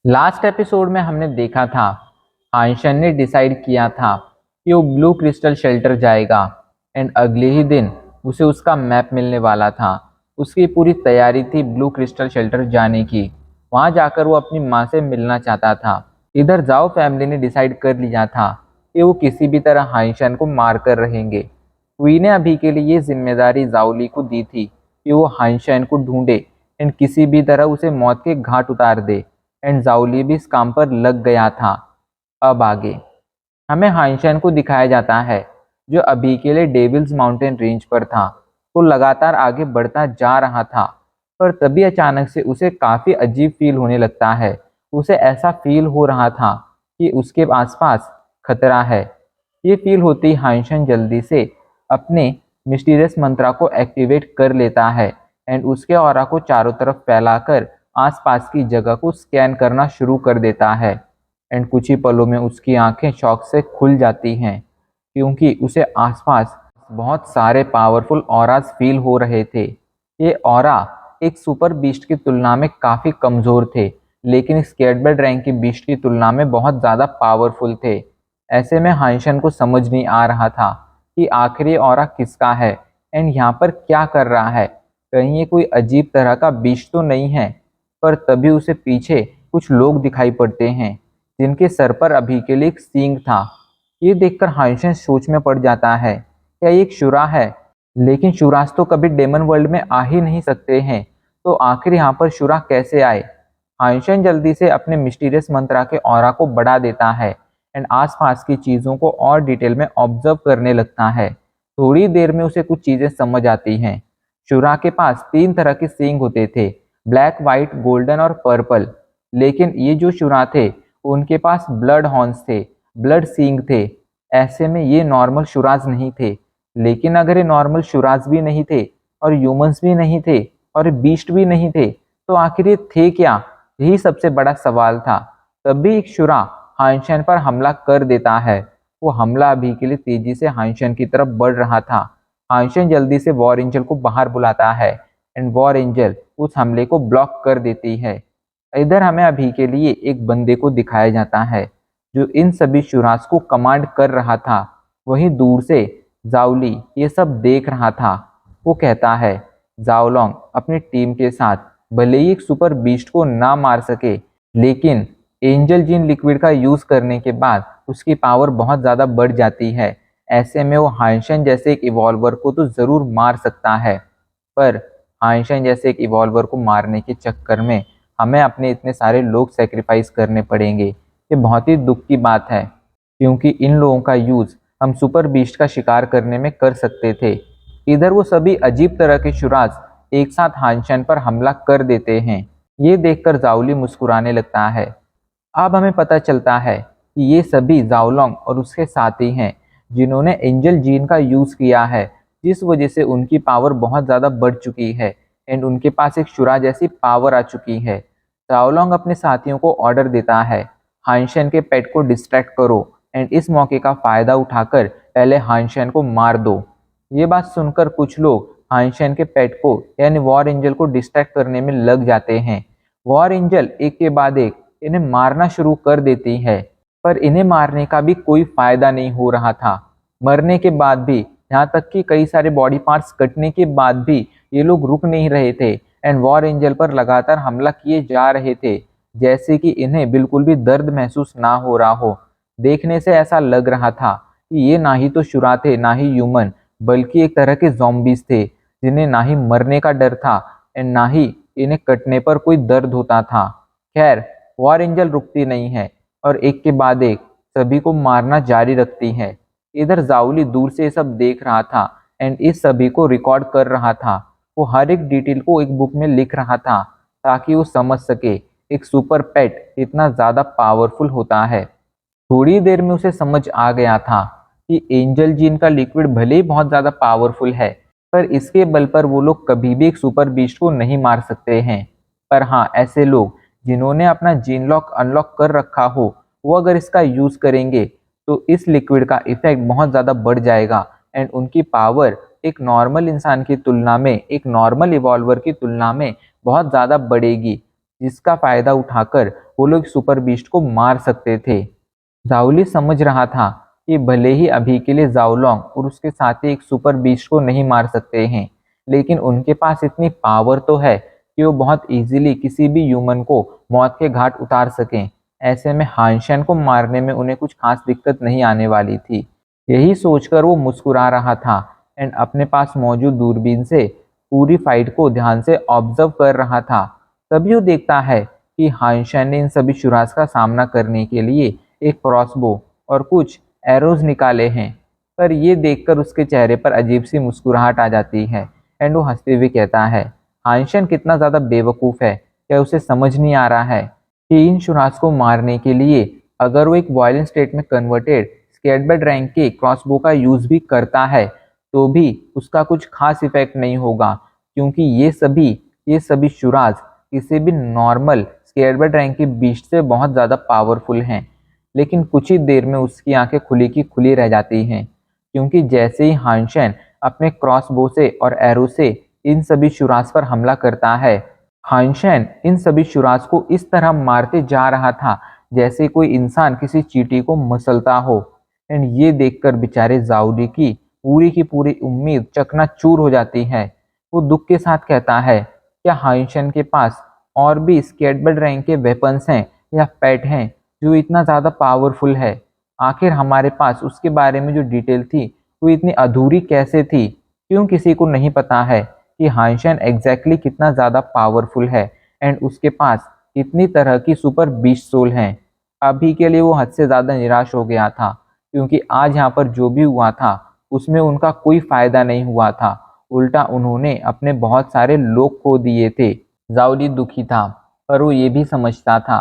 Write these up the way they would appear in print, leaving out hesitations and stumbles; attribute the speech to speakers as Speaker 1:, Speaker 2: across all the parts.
Speaker 1: Last episode में हमने देखा था आयशन ने डिसाइड किया था कि वो ब्लू क्रिस्टल शेल्टर जाएगा एंड अगले ही दिन उसे उसका मैप मिलने वाला था। उसकी पूरी तैयारी थी ब्लू क्रिस्टल शेल्टर जाने की। वहां जाकर वो अपनी माँ से मिलना चाहता था। इधर जाओ फैमिली ने डिसाइड कर लिया था कि वो किसी भी तरह आयशन को मार कर रहेंगे। क्वी ने अभी के लिए ये जिम्मेदारी जाओली को दी थी कि वो आयशन को ढूंढे एंड किसी भी तरह उसे मौत के घाट उतार दे। एंड जाओली भी इस काम पर लग गया था। अब आगे हमें हाइंशन को दिखाया जाता है जो अभी के लिए डेविल्स माउंटेन रेंज पर था। वो लगातार आगे बढ़ता जा रहा था, पर तभी अचानक से उसे काफ़ी अजीब फील होने लगता है। उसे ऐसा फील हो रहा था कि उसके आसपास खतरा है। ये फील होती हाइंशन जल्दी से अपने मिस्टीरियस मंत्रा को एक्टिवेट कर लेता है एंड उसके ऑरा को चारों तरफ फैलाकर आसपास की जगह को स्कैन करना शुरू कर देता है। एंड कुछ ही पलों में उसकी आंखें शॉक से खुल जाती हैं क्योंकि उसे आसपास बहुत सारे पावरफुल ऑरास फील हो रहे थे। ये ऑरा एक सुपर बीस्ट की तुलना में काफ़ी कमज़ोर थे, लेकिन स्केर्डबर्ड रैंक की बीस्ट की तुलना में बहुत ज़्यादा पावरफुल थे। ऐसे में हाइशन को समझ नहीं आ रहा था कि आखिर ये ऑरा किसका है एंड यहाँ पर क्या कर रहा है। कहीं ये कोई अजीब तरह का बीस्ट तो नहीं है। पर तभी उसे पीछे कुछ लोग दिखाई पड़ते हैं जिनके सर पर अभी के लिए एक सींग था। ये देखकर हाइशन सोच में पड़ जाता है, क्या ये एक शुरा है? लेकिन शुराज तो कभी डेमन वर्ल्ड में आ ही नहीं सकते हैं, तो आखिर यहाँ पर शुरा कैसे आए? हाइशन जल्दी से अपने मिस्टीरियस मंत्रा के ऑरा को बढ़ा देता है एंड आसपास की चीज़ों को और डिटेल में ऑब्जर्व करने लगता है। थोड़ी देर में उसे कुछ चीज़ें समझ आती हैं। शुरा के पास 3 तरह के सींग होते थे, ब्लैक, वाइट, गोल्डन और पर्पल। लेकिन ये जो शुरा थे उनके पास ब्लड हॉर्न्स थे, ब्लड सींग थे। ऐसे में ये नॉर्मल शुराज नहीं थे। लेकिन अगर ये नॉर्मल शुराज भी नहीं थे और ह्यूमंस भी नहीं थे और बीस्ट भी नहीं थे, तो आखिर ये थे क्या? यही सबसे बड़ा सवाल था। तभी एक शुरा हाइंशन पर हमला कर देता है। वो हमला अभी के लिए तेजी से हाइंशन की तरफ बढ़ रहा था। हाइंशन जल्दी से वॉर एंजल को बाहर बुलाता है एंड वॉर एंजल उस हमले को ब्लॉक कर देती है। इधर हमें अभी के लिए एक बंदे को दिखाया जाता है जो इन सभी शुरास को कमांड कर रहा था। वहीं दूर से जाओली ये सब देख रहा था। वो कहता है जाओलोंग अपनी टीम के साथ भले ही एक सुपर बीस्ट को ना मार सके, लेकिन एंजल जीन लिक्विड का यूज करने के बाद उसकी पावर बहुत ज्यादा बढ़ जाती है। ऐसे में वो हाइंशन जैसे एक इवॉल्वर को तो जरूर मार सकता है, पर हाइंशन जैसे एक इवॉल्वर को मारने के चक्कर में हमें अपने इतने सारे लोग सेक्रीफाइस करने पड़ेंगे। ये बहुत ही दुख की बात है क्योंकि इन लोगों का यूज हम सुपर बीस्ट का शिकार करने में कर सकते थे। इधर वो सभी अजीब तरह के शुराज एक साथ हाइंशन पर हमला कर देते हैं। ये देखकर जाओली मुस्कुराने लगता है। अब हमें पता चलता है कि ये सभी जाओलोंग और उसके साथी हैं जिन्होंने एंजल जीन का यूज किया है, जिस वजह से उनकी पावर बहुत ज़्यादा बढ़ चुकी है एंड उनके पास एक शुरा जैसी पावर आ चुकी है। जाओलोंग अपने साथियों को ऑर्डर देता है हाइंशन के पेट को डिस्ट्रैक्ट करो एंड इस मौके का फायदा उठाकर पहले हाइंशन को मार दो। ये बात सुनकर कुछ लोग हाइंशन के पेट को यानी वॉर एंजल को डिस्ट्रैक्ट करने में लग जाते हैं। वॉर एंजल एक के बाद एक इन्हें मारना शुरू कर देती है, पर इन्हें मारने का भी कोई फायदा नहीं हो रहा था। मरने के बाद भी, यहाँ तक कि कई सारे बॉडी पार्ट्स कटने के बाद भी ये लोग रुक नहीं रहे थे एंड वॉर एंजल पर लगातार हमला किए जा रहे थे, जैसे कि इन्हें बिल्कुल भी दर्द महसूस ना हो रहा हो। देखने से ऐसा लग रहा था कि ये ना ही तो शुरा थे ना ही ह्यूमन, बल्कि एक तरह के zombies थे जिन्हें ना ही मरने का डर था एंड ना ही इन्हें कटने पर कोई दर्द होता था। खैर, वॉर एंजल रुकती नहीं है और एक के बाद एक सभी को मारना जारी रखती है। इधर जाउली दूर से ये सब देख रहा था एंड इस सभी को रिकॉर्ड कर रहा था। वो हर एक डिटेल को एक बुक में लिख रहा था ताकि वो समझ सके एक सुपर पेट इतना ज़्यादा पावरफुल होता है। थोड़ी देर में उसे समझ आ गया था कि एंजल जीन का लिक्विड भले ही बहुत ज़्यादा पावरफुल है, पर इसके बल पर वो लोग कभी भी एक सुपर बीस्ट को नहीं मार सकते हैं। पर हाँ, ऐसे लोग जिन्होंने अपना जीन लॉक अनलॉक कर रखा हो, वो अगर इसका यूज़ करेंगे तो इस लिक्विड का इफेक्ट बहुत ज़्यादा बढ़ जाएगा एंड उनकी पावर एक नॉर्मल इंसान की तुलना में, एक नॉर्मल इवॉल्वर की तुलना में बहुत ज़्यादा बढ़ेगी। जिसका फायदा उठाकर वो लोग सुपर बीस्ट को मार सकते थे। जाओली समझ रहा था कि भले ही अभी के लिए जाओलोंग और उसके साथी एक सुपर बीस्ट को नहीं मार सकते हैं, लेकिन उनके पास इतनी पावर तो है कि वो बहुत इजीली किसी भी ह्यूमन को मौत के घाट उतार सकें। ऐसे में हानशेन को मारने में उन्हें कुछ खास दिक्कत नहीं आने वाली थी। यही सोचकर वो मुस्कुरा रहा था एंड अपने पास मौजूद दूरबीन से पूरी फाइट को ध्यान से ऑब्जर्व कर रहा था। तभी वो देखता है कि हानशेन ने इन सभी शुराज का सामना करने के लिए एक क्रॉसबो और कुछ एरोज निकाले हैं। पर ये देखकर उसके चेहरे पर अजीब सी मुस्कुराहट आ जाती है एंड वो हंसते हुए कहता है, हानशेन कितना ज़्यादा बेवकूफ़ है, क्या उसे समझ नहीं आ रहा है कि इन शुराज को मारने के लिए अगर वो एक वायलेंट स्टेट में कन्वर्टेड स्केटबर्ड रैंक के क्रॉसबो का यूज़ भी करता है तो भी उसका कुछ खास इफेक्ट नहीं होगा, क्योंकि ये सभी शुराज किसी भी नॉर्मल स्केटबर्ड रैंक के बीस्ट से बहुत ज़्यादा पावरफुल हैं। लेकिन कुछ ही देर में उसकी आंखें खुली की खुली रह जाती हैं, क्योंकि जैसे ही हानशेन अपने क्रॉसबो से और एरो से इन सभी शुराज पर हमला करता है, हानशेन इन सभी शुराज को इस तरह मारते जा रहा था जैसे कोई इंसान किसी चींटी को मसलता हो। एंड ये देखकर बेचारे जाओली की पूरी उम्मीद चकनाचूर हो जाती है। वो दुख के साथ कहता है, क्या हानशेन के पास और भी स्केटबर्ड रैंक के वेपन्स हैं या पेट हैं जो इतना ज़्यादा पावरफुल है? आखिर हमारे पास उसके बारे में जो डिटेल थी वो इतनी अधूरी कैसे थी? क्यों किसी को नहीं पता है कि हानशेन एग्जैक्टली कितना ज़्यादा पावरफुल है एंड उसके पास कितनी तरह की सुपर बीस्ट सोल हैं? अभी के लिए वो हद से ज़्यादा निराश हो गया था, क्योंकि आज यहाँ पर जो भी हुआ था उसमें उनका कोई फ़ायदा नहीं हुआ था। उल्टा उन्होंने अपने बहुत सारे लोग खो दिए थे। जाओली दुखी था, पर वो ये भी समझता था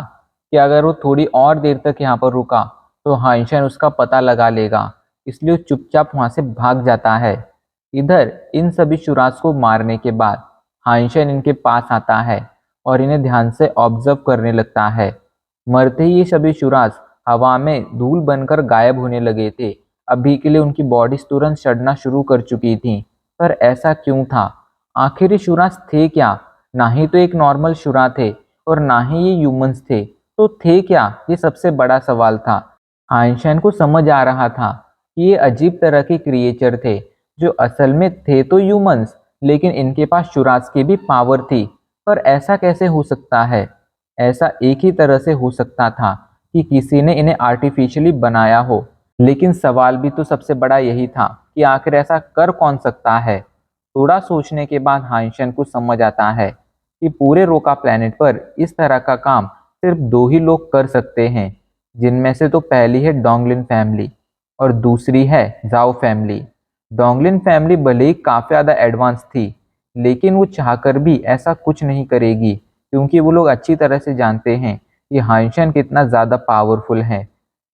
Speaker 1: कि अगर वो थोड़ी और देर तक यहाँ पर रुका तो हानशेन उसका पता लगा लेगा, इसलिए वो चुपचाप वहाँ से भाग जाता है। इधर इन सभी शुराज को मारने के बाद हानशेन इनके पास आता है और इन्हें ध्यान से ऑब्जर्व करने लगता है। मरते ही ये सभी शुराज हवा में धूल बनकर गायब होने लगे थे। अभी के लिए उनकी बॉडीज तुरंत सड़ना शुरू कर चुकी थी। पर ऐसा क्यों था? आखिर ये शुराज थे क्या? ना ही तो एक नॉर्मल शुरा थे और ना ही ये ह्यूमंस थे, तो थे क्या? ये सबसे बड़ा सवाल था। आइंस्टाइन को समझ आ रहा था कि ये अजीब तरह के क्रिएचर थे जो असल में थे तो ह्यूमंस, लेकिन इनके पास शुराज की भी पावर थी। पर ऐसा कैसे हो सकता है? ऐसा एक ही तरह से हो सकता था कि किसी ने इन्हें आर्टिफिशियली बनाया हो। लेकिन सवाल भी तो सबसे बड़ा यही था कि आखिर ऐसा कर कौन सकता है? थोड़ा सोचने के बाद हाइंशन को समझ आता है कि पूरे रोका प्लेनेट पर इस तरह का काम सिर्फ दो ही लोग कर सकते हैं, जिनमें से तो पहली है डोंगलिन फैमिली और दूसरी है जाओ फैमिली। डोंगलिन फैमिली भले ही काफ़ी ज़्यादा एडवांस थी, लेकिन वो चाहकर भी ऐसा कुछ नहीं करेगी, क्योंकि वो लोग अच्छी तरह से जानते हैं कि हाइंशन कितना ज़्यादा पावरफुल है।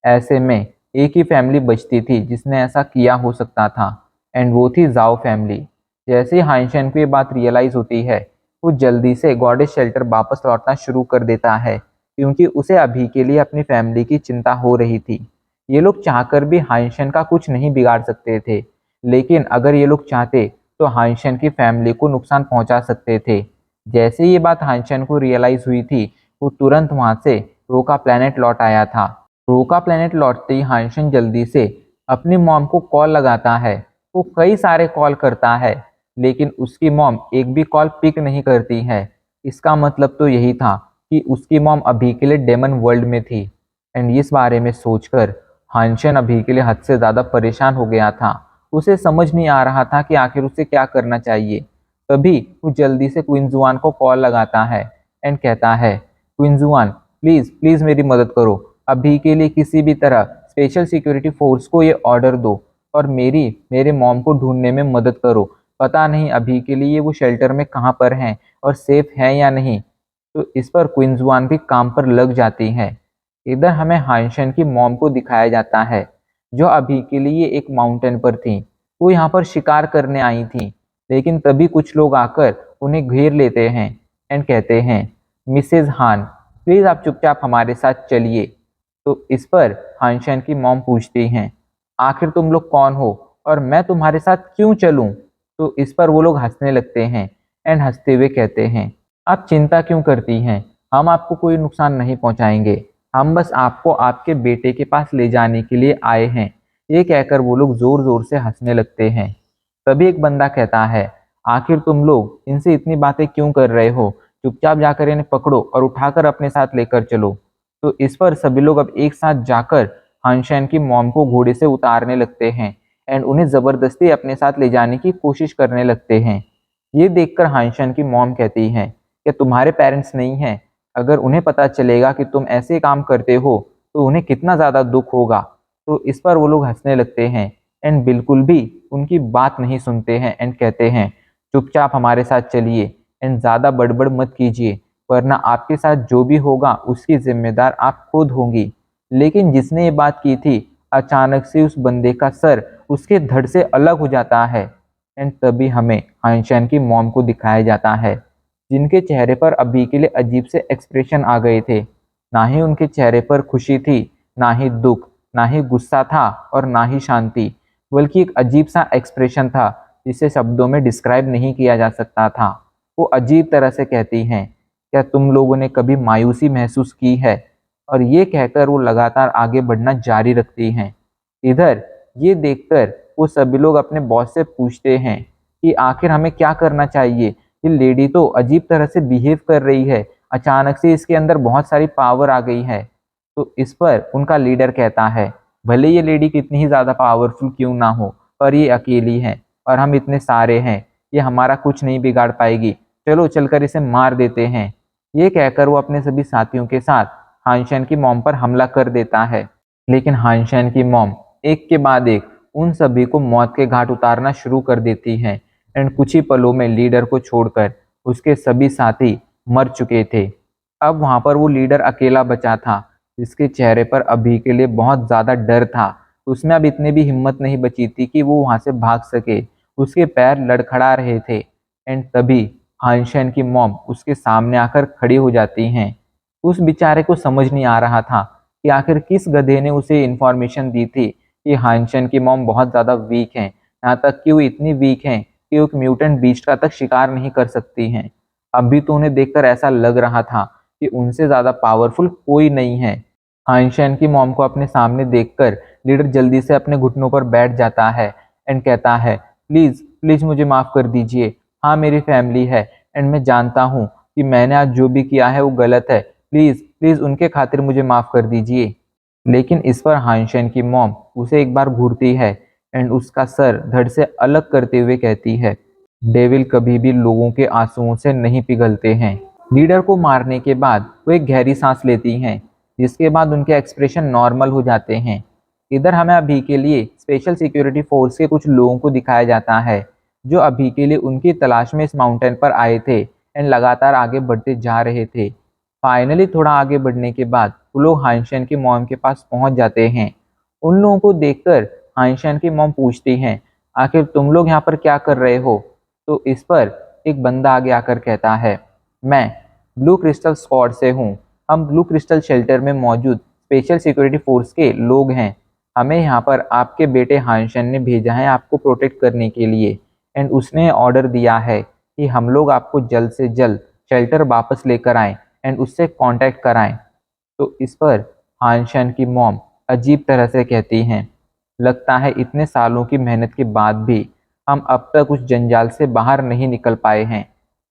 Speaker 1: ऐसे में एक ही फैमिली बचती थी जिसने ऐसा किया हो सकता था, एंड वो थी जाओ फैमिली। जैसे ही हाइंशन को ये बात रियलाइज़ होती है, वो जल्दी से गॉडेस शेल्टर वापस लौटना शुरू कर देता है, क्योंकि उसे अभी के लिए अपनी फैमिली की चिंता हो रही थी। ये लोग चाहकर भी हाइंशन का कुछ नहीं बिगाड़ सकते थे, लेकिन अगर ये लोग चाहते तो हाइंशन की फैमिली को नुकसान पहुंचा सकते थे। जैसे ये बात हाइंशन को रियलाइज़ हुई थी, वो तुरंत वहाँ से रोका प्लैनेट लौट आया था। रोका प्लैनेट लौटते ही हाइंशन जल्दी से अपनी मॉम को कॉल लगाता है। वो कई सारे कॉल करता है, लेकिन उसकी मॉम एक भी कॉल पिक नहीं करती है। इसका मतलब तो यही था कि उसकी मॉम अभी के लिए डेमन वर्ल्ड में थी। एंड इस बारे में सोचकर हाइंशन अभी के लिए हद से ज़्यादा परेशान हो गया था। उसे समझ नहीं आ रहा था कि आखिर उसे क्या करना चाहिए। तभी वो जल्दी से क्विंजुआन को कॉल लगाता है एंड कहता है, क्विंजुआन प्लीज़ प्लीज़ मेरी मदद करो। अभी के लिए किसी भी तरह स्पेशल सिक्योरिटी फोर्स को ये ऑर्डर दो और मेरे मॉम को ढूंढने में मदद करो। पता नहीं अभी के लिए वो शेल्टर में कहाँ पर हैं और सेफ हैं या नहीं। तो इस पर क्विंजुआन भी काम पर लग जाती है। इधर हमें हाइंशन की मॉम को दिखाया जाता है, जो अभी के लिए एक माउंटेन पर थी। वो यहाँ पर शिकार करने आई थी, लेकिन तभी कुछ लोग आकर उन्हें घेर लेते हैं एंड कहते हैं, मिसेज हान प्लीज़ आप चुपचाप हमारे साथ चलिए। तो इस पर हाइंशन की मॉम पूछती हैं, आखिर तुम लोग कौन हो और मैं तुम्हारे साथ क्यों चलूं? तो इस पर वो लोग हंसने लगते हैं एंड हंसते हुए कहते हैं, आप चिंता क्यों करती हैं? हम आपको कोई नुकसान नहीं पहुंचाएंगे, हम बस आपको आपके बेटे के पास ले जाने के लिए आए हैं। ये कहकर वो लोग जोर जोर से हंसने लगते हैं। तभी एक बंदा कहता है, आखिर तुम लोग इनसे इतनी बातें क्यों कर रहे हो? चुपचाप जाकर इन्हें पकड़ो और उठाकर अपने साथ लेकर चलो। तो इस पर सभी लोग अब एक साथ जाकर हानशैन की मॉम को घोड़े से उतारने लगते हैं एंड उन्हें जबरदस्ती अपने साथ ले जाने की कोशिश करने लगते हैं। ये देखकर हानशैन की मॉम कहती है कि तुम्हारे पेरेंट्स नहीं हैं, अगर उन्हें पता चलेगा कि तुम ऐसे काम करते हो तो उन्हें कितना ज़्यादा दुख होगा। तो इस पर वो लोग हंसने लगते हैं एंड बिल्कुल भी उनकी बात नहीं सुनते हैं एंड कहते हैं, चुपचाप हमारे साथ चलिए एंड ज़्यादा बड़बड़ मत कीजिए, वरना आपके साथ जो भी होगा उसकी जिम्मेदार आप खुद होंगी। लेकिन जिसने ये बात की थी, अचानक से उस बंदे का सर उसके धड़ से अलग हो जाता है एंड तभी हमें हानशैन की मॉम को दिखाया जाता है, जिनके चेहरे पर अभी के लिए अजीब से एक्सप्रेशन आ गए थे। ना ही उनके चेहरे पर खुशी थी, ना ही दुख, ना ही गुस्सा था और ना ही शांति, बल्कि एक अजीब सा एक्सप्रेशन था जिसे शब्दों में डिस्क्राइब नहीं किया जा सकता था। वो अजीब तरह से कहती हैं, क्या तुम लोगों ने कभी मायूसी महसूस की है? और ये कहकर वो लगातार आगे बढ़ना जारी रखती हैं। इधर ये देखकर वो सभी लोग अपने बॉस से पूछते हैं कि आखिर हमें क्या करना चाहिए? ये लेडी तो अजीब तरह से बिहेव कर रही है, अचानक से इसके अंदर बहुत सारी पावर आ गई है। तो इस पर उनका लीडर कहता है, भले ये लेडी कितनी ही ज़्यादा पावरफुल क्यों ना हो, पर ये अकेली है और हम इतने सारे हैं, ये हमारा कुछ नहीं बिगाड़ पाएगी, चलो चलकर इसे मार देते हैं। ये कहकर वो अपने सभी साथियों के साथ हानशैन की मॉम पर हमला कर देता है। लेकिन हानशैन की मॉम एक के बाद एक उन सभी को मौत के घाट उतारना शुरू कर देती हैं एंड कुछ ही पलों में लीडर को छोड़कर उसके सभी साथी मर चुके थे। अब वहां पर वो लीडर अकेला बचा था, जिसके चेहरे पर अभी के लिए बहुत ज़्यादा डर था। उसमें अब इतनी भी हिम्मत नहीं बची थी कि वो वहां से भाग सके, उसके पैर लड़खड़ा रहे थे। एंड तभी हानशैन की मॉम उसके सामने आकर खड़ी हो जाती हैं। उस बेचारे को समझ नहीं आ रहा था कि आखिर किस गधे ने उसे इन्फॉर्मेशन दी थी कि हानशैन की मॉम बहुत ज़्यादा वीक हैं, यहाँ तक कि वो इतनी वीक हैं कि वो एक म्यूटेंट बीस्ट का तक शिकार नहीं कर सकती हैं। अभी तो उन्हें देखकर ऐसा लग रहा था कि उनसे ज़्यादा पावरफुल कोई नहीं है। आइंस्टाइन की मॉम को अपने सामने देखकर लीडर जल्दी से अपने घुटनों पर बैठ जाता है एंड कहता है, प्लीज़ प्लीज़ मुझे माफ़ कर दीजिए, हाँ मेरी फैमिली है एंड मैं जानता हूँ कि मैंने आज जो भी किया है वो गलत है, प्लीज़ प्लीज़ उनके खातिर मुझे माफ़ कर दीजिए। लेकिन इस पर हाइंशन की मॉम उसे एक बार घूरती है एंड उसका सर धड़ से अलग करते हुए कहती है, डेविल कभी भी लोगों के आंसुओं से नहीं पिघलते हैं। लीडर को मारने के बाद वो एक गहरी सांस लेती हैं, जिसके बाद उनके एक्सप्रेशन नॉर्मल हो जाते हैं। इधर हमें अभी के लिए स्पेशल सिक्योरिटी फोर्स के कुछ लोगों को दिखाया जाता है, जो अभी के लिए उनकी तलाश में इस माउंटेन पर आए थे एंड लगातार आगे बढ़ते जा रहे थे। फाइनली थोड़ा आगे बढ़ने के बाद वो लोग हाइंशन की मॉम के पास पहुंच जाते हैं। उन लोगों को देखकर हाइंशन की मॉम पूछती हैं, आखिर तुम लोग यहाँ पर क्या कर रहे हो? तो इस पर एक बंदा आगे आकर कहता है, मैं ब्लू क्रिस्टल स्क्वाड से हूँ, हम ब्लू क्रिस्टल शेल्टर में मौजूद स्पेशल सिक्योरिटी फोर्स के लोग हैं। हमें यहाँ पर आपके बेटे हांशन ने भेजा है आपको प्रोटेक्ट करने के लिए एंड उसने ऑर्डर दिया है कि हम लोग आपको जल्द से जल्द शेल्टर वापस लेकर आएँ एंड उससे कांटेक्ट कराएं। तो इस पर हांशन की मॉम अजीब तरह से कहती हैं, लगता है इतने सालों की मेहनत के बाद भी हम अब तक उस जंजाल से बाहर नहीं निकल पाए हैं।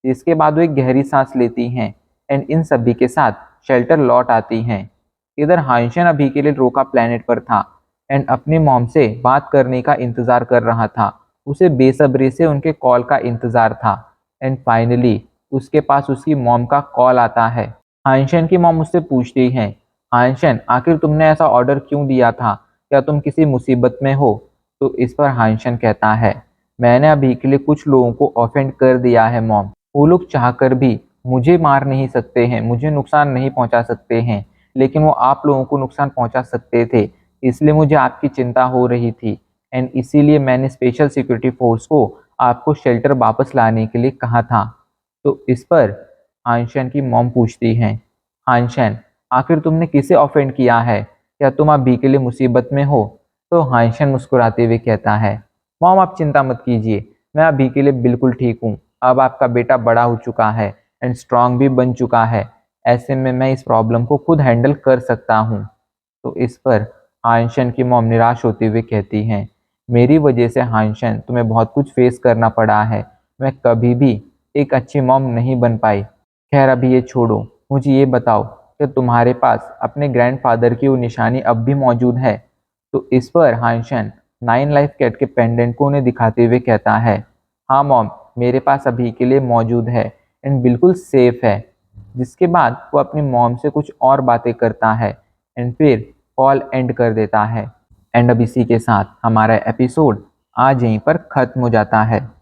Speaker 1: इसके बाद वो एक गहरी सांस लेती हैं एंड इन सभी के साथ शेल्टर लौट आती हैं। इधर हाइंशन अभी के लिए रोका प्लेनेट पर था एंड अपनी मॉम से बात करने का इंतज़ार कर रहा था। उसे बेसब्री से उनके कॉल का इंतज़ार था एंड फाइनली उसके पास उसकी मॉम का कॉल आता है। हाइंशन की मॉम उससे पूछती हैं, हाइंशन आखिर तुमने ऐसा ऑर्डर क्यों दिया था? क्या तुम किसी मुसीबत में हो? तो इस पर हाइंशन कहता है, मैंने अभी के लिए कुछ लोगों को ऑफेंड कर दिया है मॉम, वो लोग चाहकर भी मुझे मार नहीं सकते हैं, मुझे नुकसान नहीं पहुंचा सकते हैं, लेकिन वो आप लोगों को नुकसान पहुंचा सकते थे, इसलिए मुझे आपकी चिंता हो रही थी एंड इसीलिए मैंने स्पेशल सिक्योरिटी फोर्स को आपको शेल्टर वापस लाने के लिए कहा था। तो इस पर हाइंशन की मॉम पूछती हैं, हाइंशन आखिर तुमने किसे ऑफेंड किया है? क्या तुम अभी के लिए मुसीबत में हो? तो हाइंशन मुस्कुराते हुए कहता है, मॉम आप चिंता मत कीजिए, मैं अभी के लिए बिल्कुल ठीक हूँ। अब आपका बेटा बड़ा हो चुका है एंड स्ट्रांग भी बन चुका है। ऐसे में मैं इस प्रॉब्लम को खुद हैंडल कर सकता हूँ। तो इस पर हाइंशन की मॉम निराश होते हुए कहती हैं, मेरी वजह से हाइंशन तुम्हें बहुत कुछ फेस करना पड़ा है, मैं कभी भी एक अच्छी मॉम नहीं बन पाई। खैर अभी ये छोड़ो, मुझे ये बताओ कि तुम्हारे पास अपने ग्रैंडफादर की वो निशानी अब भी मौजूद है? तो इस पर हाइंशन 9 लाइफ कैट के पेंडेंट को उन्हें दिखाते हुए कहता है, हाँ मॉम, मेरे पास अभी के लिए मौजूद है एंड बिल्कुल सेफ है। जिसके बाद वो अपनी मॉम से कुछ और बातें करता है एंड फिर कॉल एंड कर देता है। एंड अब इसी के साथ हमारा एपिसोड आज यहीं पर ख़त्म हो जाता है।